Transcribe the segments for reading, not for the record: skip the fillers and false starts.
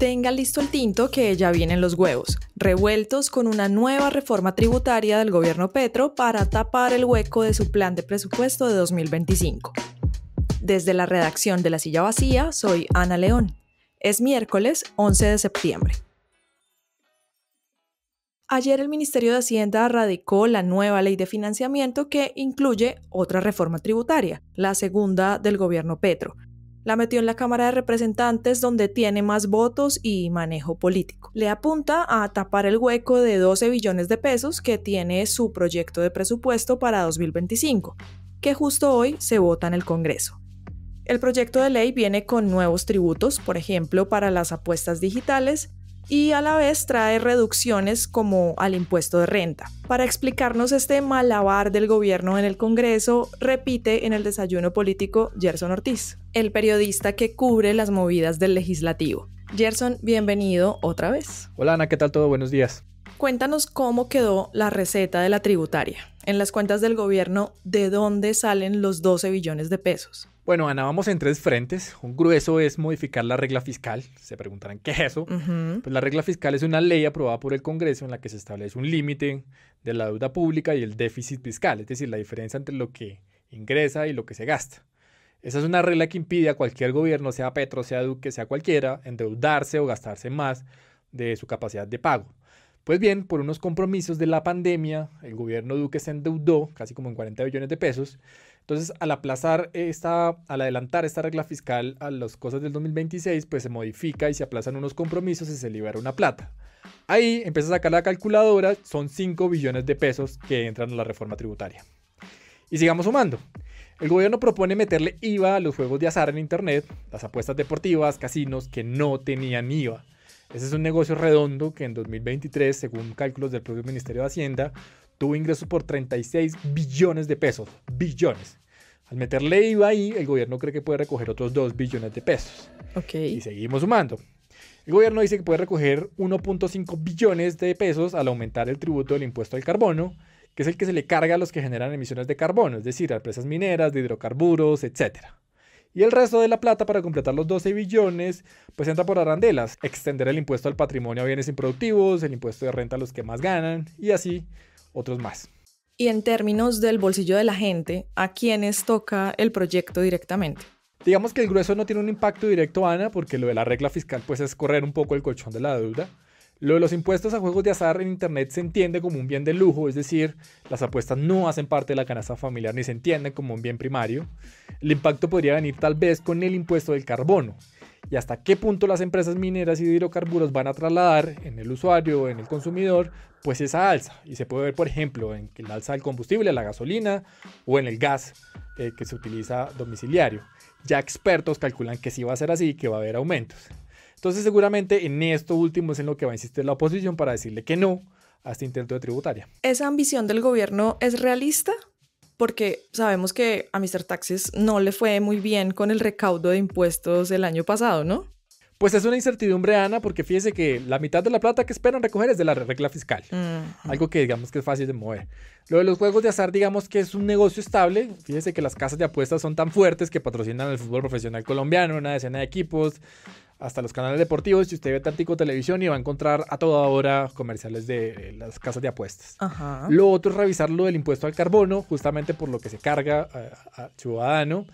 Tenga listo el tinto que ya vienen los huevos, revueltos con una nueva reforma tributaria del gobierno Petro para tapar el hueco de su plan de presupuesto de 2025. Desde la redacción de La Silla Vacía, soy Ana León. Es miércoles 11 de septiembre. Ayer el Ministerio de Hacienda radicó la nueva ley de financiamiento que incluye otra reforma tributaria, la segunda del gobierno Petro. La metió en la Cámara de Representantes donde tiene más votos y manejo político. Le apunta a tapar el hueco de 12 billones de pesos que tiene su proyecto de presupuesto para 2025, que justo hoy se vota en el Congreso. El proyecto de ley viene con nuevos tributos, por ejemplo, para las apuestas digitales, y a la vez trae reducciones como al impuesto de renta. Para explicarnos este malabar del gobierno en el Congreso, repite en el desayuno político Gerson Ortiz, el periodista que cubre las movidas del legislativo. Gerson, bienvenido otra vez. Hola Ana, ¿qué tal todo? Buenos días. Cuéntanos cómo quedó la receta de la tributaria. En las cuentas del gobierno, ¿de dónde salen los 12 billones de pesos? Bueno, Ana, vamos en tres frentes. Un grueso es modificar la regla fiscal. Se preguntarán qué es eso. Pues la regla fiscal es una ley aprobada por el Congreso en la que se establece un límite de la deuda pública y el déficit fiscal, es decir, la diferencia entre lo que ingresa y lo que se gasta. Esa es una regla que impide a cualquier gobierno, sea Petro, sea Duque, sea cualquiera, endeudarse o gastarse más de su capacidad de pago. Pues bien, por unos compromisos de la pandemia, el gobierno Duque se endeudó casi como en 40 billones de pesos. Entonces, al adelantar esta regla fiscal a las cosas del 2026, pues se modifica y se aplazan unos compromisos y se libera una plata. Ahí empieza a sacar la calculadora, son 5 billones de pesos que entran en la reforma tributaria. Y sigamos sumando. El gobierno propone meterle IVA a los juegos de azar en internet, las apuestas deportivas, casinos que no tenían IVA. Ese es un negocio redondo que en 2023, según cálculos del propio Ministerio de Hacienda, tuvo ingresos por 36 billones de pesos. Billones. Al meterle IVA ahí, el gobierno cree que puede recoger otros 2 billones de pesos. Okay. Y seguimos sumando. El gobierno dice que puede recoger 1.5 billones de pesos al aumentar el tributo del impuesto al carbono, que es el que se le carga a los que generan emisiones de carbono, es decir, a empresas mineras, de hidrocarburos, etc. Y el resto de la plata para completar los 12 billones, pues entra por arandelas, extender el impuesto al patrimonio a bienes improductivos, el impuesto de renta a los que más ganan y así otros más. Y en términos del bolsillo de la gente, ¿a quiénes toca el proyecto directamente? Digamos que el grueso no tiene un impacto directo, Ana, porque lo de la regla fiscal pues es correr un poco el colchón de la deuda. Lo de los impuestos a juegos de azar en internet se entiende como un bien de lujo, es decir, las apuestas no hacen parte de la canasta familiar ni se entienden como un bien primario. El impacto podría venir tal vez con el impuesto del carbono. Y hasta qué punto las empresas mineras y de hidrocarburos van a trasladar en el usuario o en el consumidor pues esa alza. Y se puede ver, por ejemplo, en el alza del combustible, la gasolina o en el gas que se utiliza domiciliario. Ya expertos calculan que sí va a ser así, que va a haber aumentos. Entonces seguramente en esto último es en lo que va a insistir la oposición para decirle que no a este intento de tributaria. ¿Esa ambición del gobierno es realista? Porque sabemos que a Mr. Taxes no le fue muy bien con el recaudo de impuestos el año pasado, ¿no? Pues es una incertidumbre, Ana, porque fíjese que la mitad de la plata que esperan recoger es de la regla fiscal. Algo que digamos que es fácil de mover. Lo de los juegos de azar, digamos que es un negocio estable. Fíjese que las casas de apuestas son tan fuertes que patrocinan el fútbol profesional colombiano, una decena de equipos, hasta los canales deportivos. Si usted ve Tantico Televisión y va a encontrar a toda hora comerciales de las casas de apuestas. Ajá. Lo otro es revisar lo del impuesto al carbono, justamente por lo que se carga al ciudadano.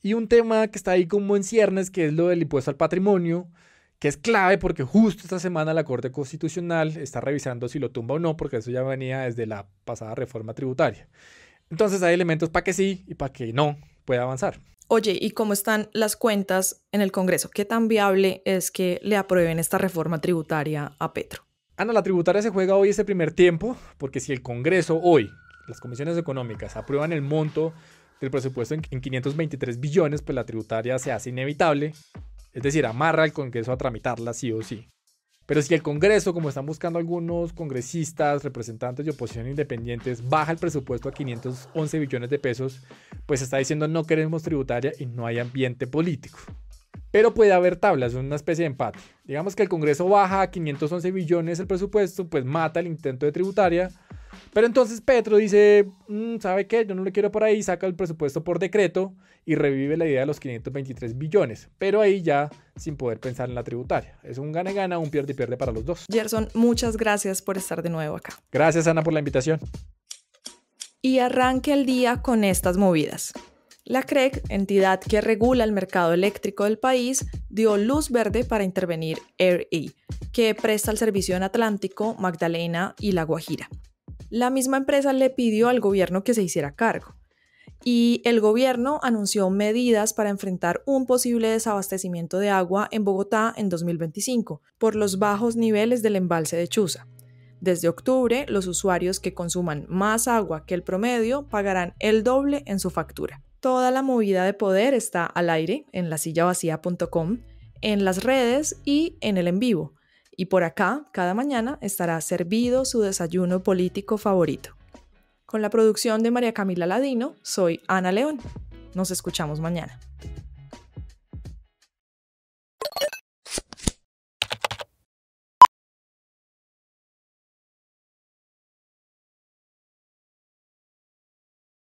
Y un tema que está ahí como en ciernes, que es lo del impuesto al patrimonio, que es clave porque justo esta semana la Corte Constitucional está revisando si lo tumba o no, porque eso ya venía desde la pasada reforma tributaria. Entonces hay elementos para que sí y para que no pueda avanzar. Oye, ¿y cómo están las cuentas en el Congreso? ¿Qué tan viable es que le aprueben esta reforma tributaria a Petro? Ana, la tributaria se juega hoy ese primer tiempo, porque si el Congreso hoy, las comisiones económicas, aprueban el monto del presupuesto en 523 billones, pues la tributaria se hace inevitable, es decir, amarra al Congreso a tramitarla sí o sí. Pero si el Congreso, como están buscando algunos congresistas, representantes de oposición independientes, baja el presupuesto a 511 billones de pesos, pues está diciendo no queremos tributaria y no hay ambiente político. Pero puede haber tablas, una especie de empate. Digamos que el Congreso baja a 511 billones el presupuesto, pues mata el intento de tributaria. Pero entonces Petro dice, ¿sabe qué? Yo no lo quiero por ahí, saca el presupuesto por decreto y revive la idea de los 523 billones, pero ahí ya sin poder pensar en la tributaria. Es un gana-gana, un pierde-pierde para los dos. Gerson, muchas gracias por estar de nuevo acá. Gracias, Ana, por la invitación. Y arranque el día con estas movidas. La CREG, entidad que regula el mercado eléctrico del país, dio luz verde para intervenir AirE, que presta el servicio en Atlántico, Magdalena y La Guajira. La misma empresa le pidió al gobierno que se hiciera cargo. Y el gobierno anunció medidas para enfrentar un posible desabastecimiento de agua en Bogotá en 2025 por los bajos niveles del embalse de Chuza. Desde octubre, los usuarios que consuman más agua que el promedio pagarán el doble en su factura. Toda la movida de poder está al aire en lasillavacía.com, en las redes y en el en vivo. Y por acá, cada mañana, estará servido su desayuno político favorito. Con la producción de María Camila Ladino, soy Ana León. Nos escuchamos mañana.